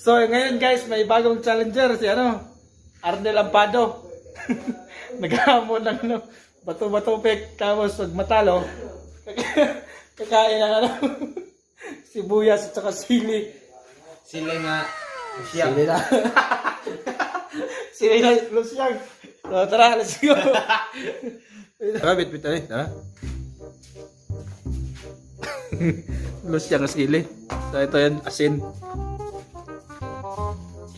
So ngayon guys, may bagong challenger si Arnel Ampado. Naghamon ng bato-bato pick, tapos pag matalo, kakain ng sibuyas at saka sili. Sila nga. Sili na. Sili na, lusyang. So tara, let's go. Tara, bit tayo. Tara. Lusyang sili. So ito yan, asin.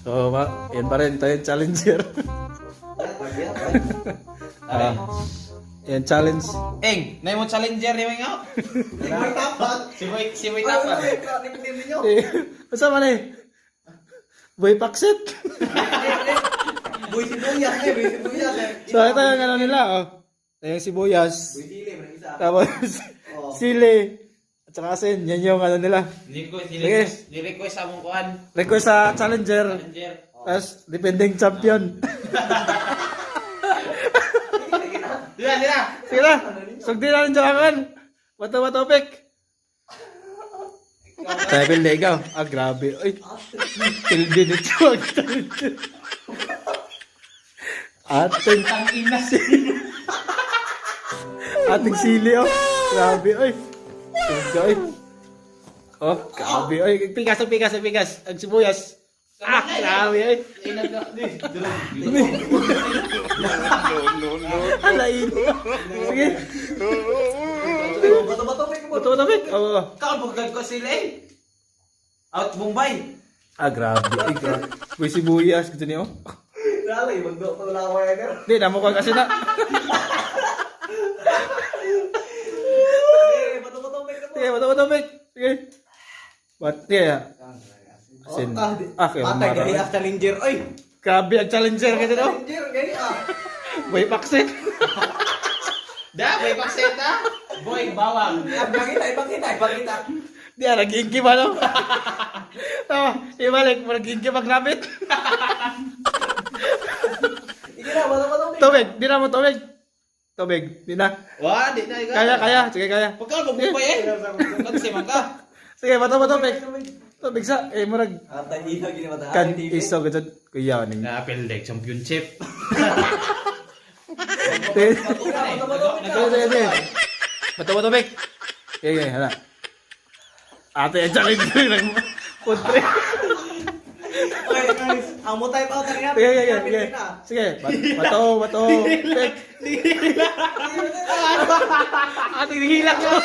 So, yan pa rin. Ito yung challenger. Yan, challenge. Eng, na mo challenger ni nga. Si Boy tapat. Masa man eh? Boy Paksit. Boy sibuyas eh. So, ito yung nila, oh. Ito yung sibuyas. Tapos, sili. At saka asin. Yan yung nila. Ni-request sa mong kuhan. Request sa challenger. Challenger. Tapos, defending champion. Dila. Sige na. Sugdi na rin dyan akan. Bato-bato pick. Saya pilde ikaw. Ah, grabe. Ay. Pilde nito ang challenger. Ating Tangina. ating sili, oh. Grabe, ay. Ay. Oh, grabe, ay. Pigas. Ang sibuyas. Ah, grabe, ay. Alain. Sige. Bato-bato pick. Oo. Kaabugag ko sila eh. Out Bombay. Ah, grabe. Ay, grabe. May sibuyas. Ito niyo. Dali, magdok na laway ka. Hindi, namo ko kasi na. Sige, bato-bato pick. Sige. Sige. Asin. Ah, kayo Patay marami. gaya challenger. Oy. Grabe ang challenger kasi no. Challenger gaya. Boy Paksit. Da, Boy Pakseta. Boy Bawang. Ipakita. Di nag-ingki ba no? Tama, ibalik mo nag-ingki pag rapit. Iki na, bato-bato. Tubig, di na mo tubig. Tubig, di na. Wah, di na. Kaya. Sige, kaya. Pagka Bombay eh. Kasi man ka. Sige, bato-bato tubig. Tubig sa, murag. Atay hina gini mata. Kan iso gajud kuya ning. Napil championship. Sige. Bato-bato tubig. Okay, hala. Ate, challenger lang mo. Putre. Oy, guys, amo tayo pa kanina. Sige. Bato, tubig. Ate, nihilak mo.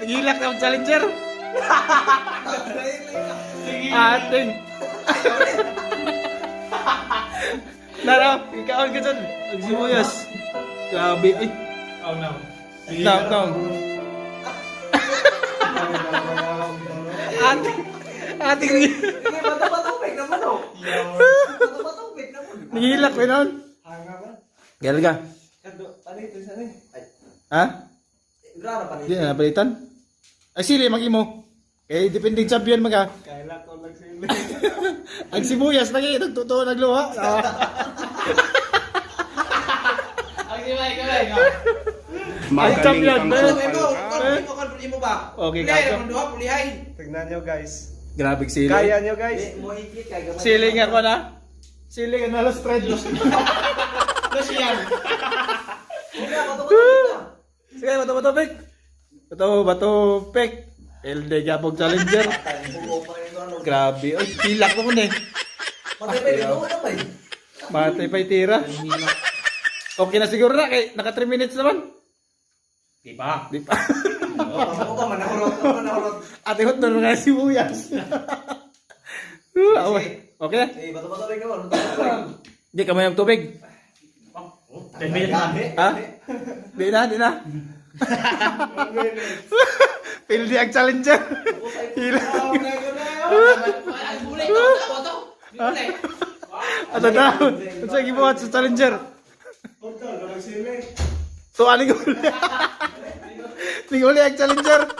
Nihilak na ang challenger. Ating. Nara, ikaw ka dyan. Ang sibuyas. Grabe. Ay. Oh no. No. Ating. Bato-bato naman oh. Bato-bato naman. Nihilak ko noon. Hanga ba? Gala ka. Kado, ito sana. Ay, Ha? grana pa Di na napalitan. Ay sili, mag-imo. Eh, depending champion maga. Kaila ko lang sila. Ang sibuyas, nagtotoo nagluha. Kamay. Ang champion. Imo ba? Okay, Pulihay kaso. naman duha, pulihay. Tignan nyo guys. Grabe sili. Kaya nyo guys. Mo higit kay gamay. Siling ako na. Siling na los spread. Lucian. Sige, bato-bato. Sige, bato pek. Bato pek. LD Gabog Challenger. Grabe. Ay, pilak naman eh. Patay pa rin mo na Matay pa itira. Okay na siguro na. Kaya naka 3 minutes naman. Di ba? Di pa. Ako ka manahurot. Ate hot na mga sibuyas. Okay na. Eh, bato-bato rin naman. Hindi ka may tubig. 10 minutes na. Ha? Di na. Pildi ang challenger. Hilang. Bulay to. Bulay. Ato na. Ano sa gibuhat sa challenger? To ani ko. Tinguli ang challenger.